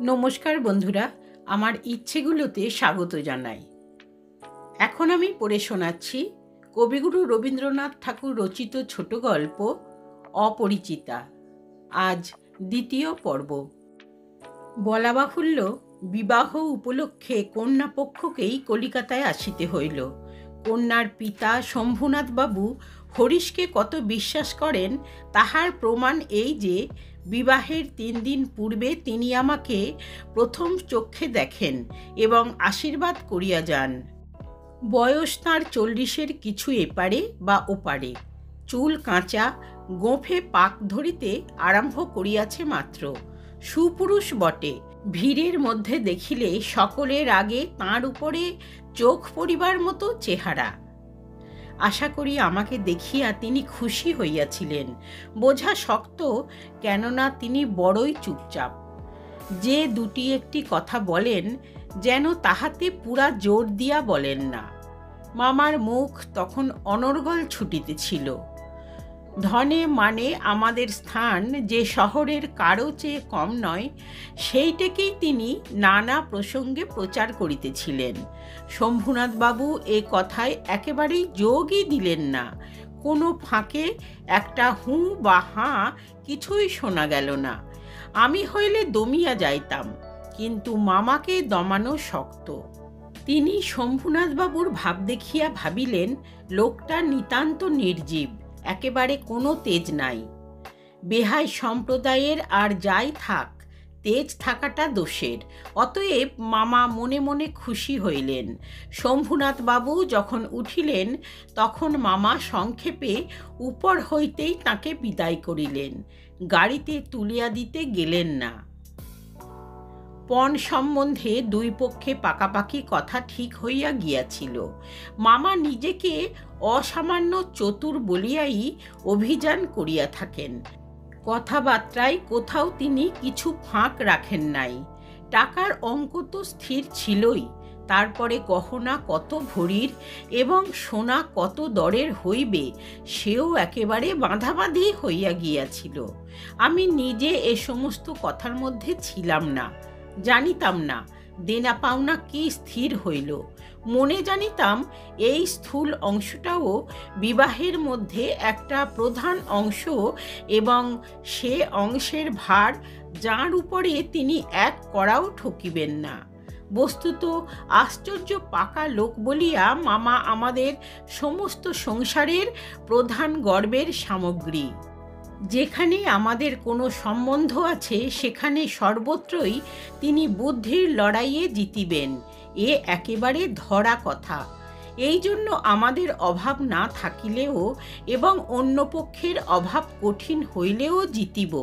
নমস্কার বন্ধুরা, আমার ইচ্ছেগুলোতে স্বাগত জানাই। এখন আমি পড়ে শোনাচ্ছি কবিগুরু রবীন্দ্রনাথ ঠাকুর রচিত ছোট গল্প অপরিচিতা। আজ দ্বিতীয় পর্ব। বলা বাহুল্য, বিবাহ উপলক্ষে কন্যাপক্ষকেই কলিকাতায় আসিতে হইল। কন্যার পিতা শম্ভুনাথ বাবু হরিশকে কত বিশ্বাস করেন তাহার প্রমাণ এই যে বিবাহের 3 দিন পূর্বে তিনি আমাকে প্রথম চক্ষে দেখেন এবং আশীর্বাদ করিয়া যান। বয়স তাঁর 40-এর কিছু এপারে বা ওপারে, চুল কাঁচা, গোঁফে পাক ধরিতে আরম্ভ করিয়াছে মাত্র। সুপুরুষ বটে, ভিড়ের মধ্যে দেখিলে সকলের আগে তাঁর উপরে চোখ পড়িবার মতো চেহারা। আশা করি আমাকে দেখিয়া তিনি খুশি হইয়াছিলেন, বোঝা শক্ত, কেননা তিনি বড়ই চুপচাপ। যে দুটি একটি কথা বলেন যেন তাহাতে পুরা জোর দিয়া বলেন না। মামার মুখ তখন অনর্গল ছুটিতেছিল। ধনে মানে আমাদের স্থান যে শহরের কারো চেয়ে কম নয়, সেইটাকেই তিনি নানা প্রসঙ্গে প্রচার করিতেছিলেন। শম্ভুনাথ বাবু এ কথায় একেবারেই যোগই দিলেন না। কোনো ফাঁকে একটা হুঁ বা হাঁ কিছুই শোনা গেল না। আমি হইলে দমিয়া যাইতাম, কিন্তু মামাকে দমানো শক্ত। তিনি শম্ভুনাথ বাবুর ভাব দেখিয়া ভাবিলেন লোকটা নিতান্ত নির্জীব, একেবারে কোনো তেজ নাই। বেহাই সম্প্রদায়ের আর যাই থাক, তেজ থাকাটা দোষের। অতএব মামা মনে মনে খুশি হইলেন। শম্ভুনাথ বাবু যখন উঠিলেন তখন মামা সংক্ষেপে উপর হইতেই তাকে বিদায় করিলেন, গাড়িতে তুলিয়া দিতে গেলেন না। পণ সম্বন্ধে দুই পক্ষে পাকাপাকি কথা ঠিক হইয়া গিয়াছিল। মামা নিজেকে অসামান্য চতুর বলিয়াই অভিযান করিয়া থাকেন। কথাবার্তায় কোথাও তিনি কিছু ফাঁক রাখেন নাই। টাকার অঙ্ক তো স্থির ছিলই, তারপরে গহনা কত ভরির এবং সোনা কত দরের হইবে সেও একেবারে বাঁধাবাঁধি হইয়া গিয়াছিল। আমি নিজে এ সমস্ত কথার মধ্যে ছিলাম না, জানিতাম না দেনা পাওনা কি স্থির হইল। মনে জানিতাম এই স্থূল অংশটাও বিবাহের মধ্যে একটা প্রধান অংশ এবং সে অংশের ভার যার উপরে তিনি এক কড়াও ঠকিবেন না। বস্তুত আশ্চর্য পাকা লোক বলিয়া মামা আমাদের সমস্ত সংসারের প্রধান গর্বের সামগ্রী। যেখানে আমাদের কোনো সম্বন্ধ আছে সেখানে সর্বত্রই তিনি বুদ্ধির লড়াইয়ে জিতিবেন, এ একেবারে ধরা কথা। এই জন্য আমাদের অভাব না থাকিলেও এবং অন্য পক্ষের অভাব কঠিন হইলেও জিতিব।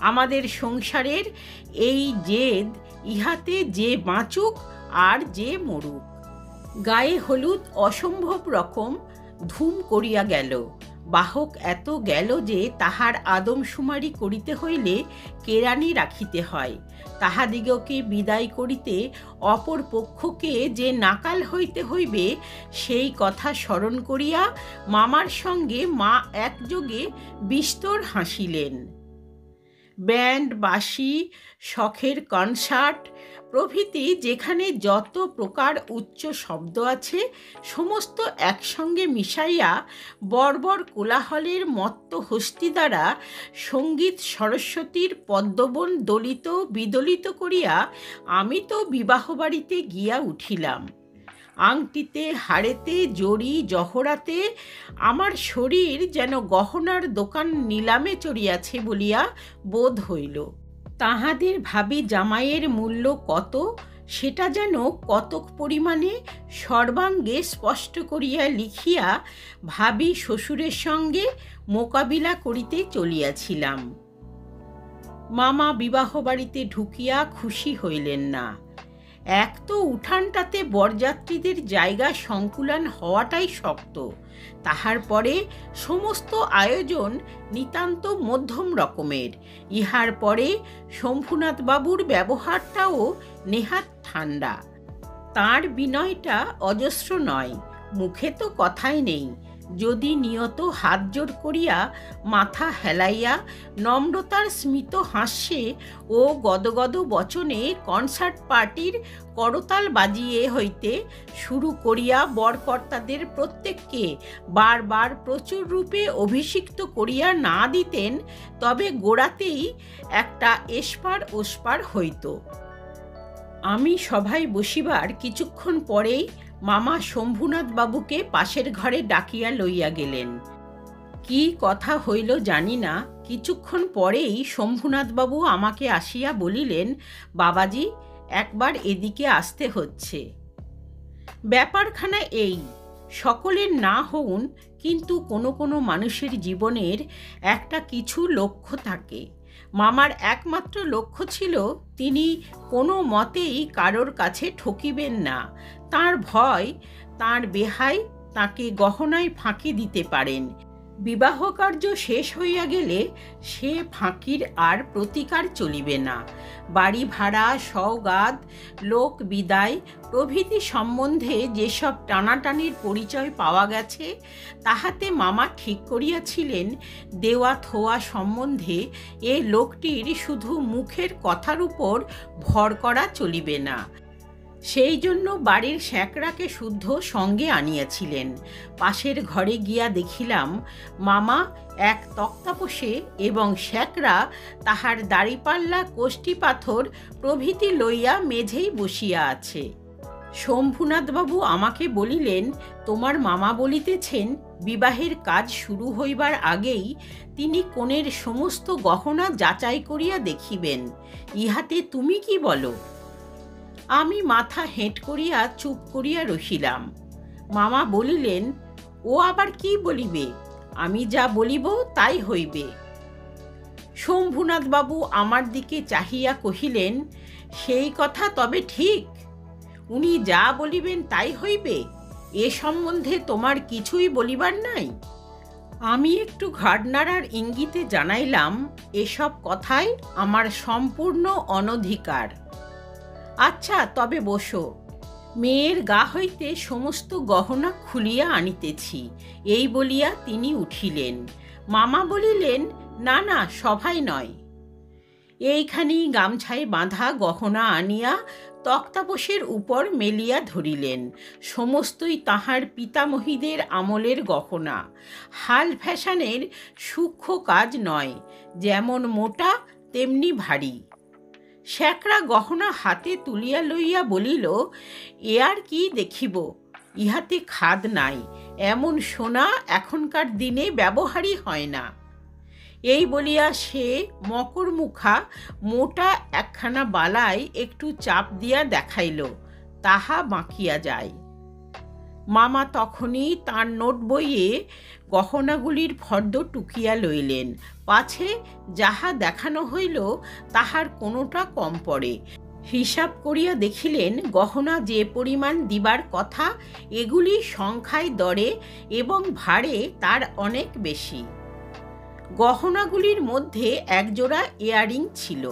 আমাদের সংসারের এই জেদ, ইহাতে যে বাঁচুক আর যে মরুক। গায়ে হলুদ অসম্ভব রকম ধুম করিয়া গেল। বাহক এত গেল যে তাহার আদমশুমারি করিতে হইলে কেরানি রাখিতে হয়। তাহাদিগকে বিদায় করিতে অপর পক্ষকে যে নাকাল হইতে হইবে সেই কথা স্মরণ করিয়া মামার সঙ্গে মা একযোগে বিস্তর হাসিলেন। ব্যান্ড, বাঁশি, শখের কনসার্ট প্রভৃতি যেখানে যত প্রকার উচ্চ শব্দ আছে সমস্ত একসঙ্গে মিশাইয়া বর্বর কোলাহলের মত্ত হস্তি দ্বারা সঙ্গীত সরস্বতীর পদ্মবন দলিত বিদলিত করিয়া আমি তো বিবাহবাড়িতে গিয়া উঠিলাম। আংটিতে, হাড়েতে, জড়ি জহরাতে আমার শরীর যেন গহনার দোকান নিলামে চড়িয়াছে বলিয়া বোধ হইল। তাহাদের ভাবি জামাইয়ের মূল্য কত সেটা যেন কতক পরিমাণে সর্বাঙ্গে স্পষ্ট করিয়া লিখিয়া ভাবি শ্বশুরের সঙ্গে মোকাবিলা করিতে চলিয়াছিলাম। মামা বিবাহ বাড়িতে ঢুকিয়া খুশি হইলেন না। এক তো উঠানটাতে বরযাত্রীদের জায়গা সংকুলান হওয়াটাই শক্ত, তাহার পরে সমস্ত আয়োজন নিতান্ত মধ্যম রকমের। ইহার পরে শম্ভুনাথ বাবুর ব্যবহারটাও নেহাত ঠান্ডা। তাঁর বিনয়টা অজস্র নয়, মুখে তো কথাই নেই, যদি নিয়ত হাত জোড় করিয়া মাথা হেলাইয়া নম্রতার স্মিত হাস্যে ও গদগদ বচনে কনসার্ট পার্টির করতাল বাজিয়ে হইতে শুরু করিয়া বরকর্তাদের প্রত্যেককে বারবার প্রচুর রূপে অভিষিক্ত করিয়া না দিতেন, তবে গোড়াতেই একটা এসপার ওসপার হইত। আমি সভায় বসিবার কিছুক্ষণ পরেই মামা শম্ভুনাথ বাবুকে পাশের ঘরে ডাকিয়া লইয়া গেলেন। কি কথা হইল জানি না, কিছুক্ষণ পরেই শম্ভুনাথ বাবু আমাকে আসিয়া বলিলেন, বাবাজি, একবার এদিকে আসতে হচ্ছে। ব্যাপারখানা এই, সকলের না হউন, কিন্তু কোনো কোনো মানুষের জীবনের একটা কিছু লক্ষ্য থাকে। মামার একমাত্র লক্ষ্য ছিল তিনি কোনো মতেই কারোর কাছে ঠকিবেন না। তাঁর ভয় তাঁর বেহাই তাকে গহনায় ফাঁকি দিতে পারেন। বিবাহ কার্য শেষ হইয়া গেলে সে ফাঁকির আর প্রতিকার চলিবে না। বাড়ি ভাড়া, সওগাত, লোক বিদায় প্রভৃতি সম্বন্ধে যেসব টানাটানির পরিচয় পাওয়া গেছে, তাহাতে মামা ঠিক করিয়াছিলেন দেওয়া থোয়া সম্বন্ধে এ লোকটির শুধু মুখের কথার উপর ভর করা চলিবে না। সেই জন্য বাড়ির স্যাঁকড়াকে শুদ্ধ সঙ্গে আনিয়াছিলেন। পাশের ঘরে গিয়া দেখিলাম মামা এক তক্তাপোষে এবং স্যাঁকড়া তাহার দাড়িপাল্লা, কোষ্ঠী পাথর প্রভৃতি লইয়া মেঝেই বসিয়া আছে। শম্ভুনাথবাবু আমাকে বলিলেন, তোমার মামা বলিতেছেন বিবাহের কাজ শুরু হইবার আগেই তিনি কনের সমস্ত গহনা যাচাই করিয়া দেখিবেন। ইহাতে তুমি কি বলো? আমি মাথা হেঁট করিয়া চুপ করিয়া রহিলাম। মামা বলিলেন, ও আবার কি বলিবে? আমি যা বলিব তাই হইবে। শম্ভুনাথবাবু আমার দিকে চাহিয়া কহিলেন, সেই কথা তবে ঠিক? উনি যা বলিবেন তাই হইবে? এ সম্বন্ধে তোমার কিছুই বলিবার নাই? আমি একটু ঘাড় নাড়ার ইঙ্গিতে জানাইলাম, এসব কথাই আমার সম্পূর্ণ অনধিকার। আচ্ছা, তবে বসো, মেয়ের গা হইতে সমস্ত গহনা খুলিয়া আনিতেছি, এই বলিয়া তিনি উঠিলেন। মামা বলিলেন, না না, সভায় নয়। এইখানেই গামছায় বাঁধা গহনা আনিয়া তক্তাপোষের উপর মেলিয়া ধরিলেন। সমস্তই তাহার পিতামহীদের আমলের গহনা, হাল ফ্যাশনের সূক্ষ্ম কাজ নয়, যেমন মোটা তেমনি ভারী। স্যাঁকড়া গহনা হাতে তুলিয়া লইয়া বলিল, এ আর কি দেখিব, ইহাতে খাদ নাই, এমন সোনা এখনকার দিনে ব্যবহারই হয় না। এই বলিয়া সে মকরমুখা মোটা একখানা বালায় একটু চাপ দিয়া দেখাইল, তাহা বাঁকিয়া যায়। মামা তখনই তাঁর নোট বইয়ে গহনাগুলির ফর্দ টুকিয়া লইলেন, পাছে যাহা দেখানো হইল তাহার কোনোটা কম পড়ে। হিসাব করিয়া দেখিলেন গহনা যে পরিমাণ দিবার কথা, এগুলি সংখ্যায় দরে এবং ভারে তার অনেক বেশি। গহনাগুলির মধ্যে একজোড়া ইয়ারিং ছিল।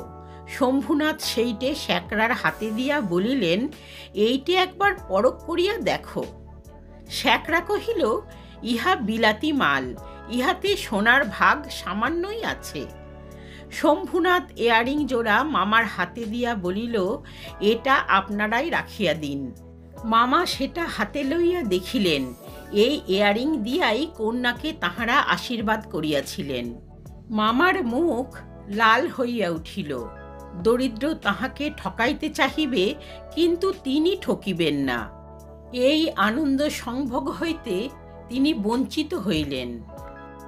শম্ভুনাথ সেইটে স্যাঁকড়ার হাতে দিয়া বলিলেন, এইটে একবার পরখ করিয়া দেখো। স্যাঁকড়া কহিল, ইহা বিলাতি মাল, ইহাতে সোনার ভাগ সামান্যই আছে। শম্ভুনাথ ইয়ারিং জোড়া মামার হাতে দিয়া বলিল, এটা আপনারাই রাখিয়া দিন। মামা সেটা হাতে লইয়া দেখিলেন, এই ইয়ারিং দিয়াই কন্যাকে তাহারা আশীর্বাদ করিয়াছিলেন। মামার মুখ লাল হইয়া উঠিল। দরিদ্র তাহাকে ঠকাইতে চাহিবে, কিন্তু তিনি ঠকিবেন না, এই আনন্দ সংভোগ হইতে তিনি বঞ্চিত হইলেন।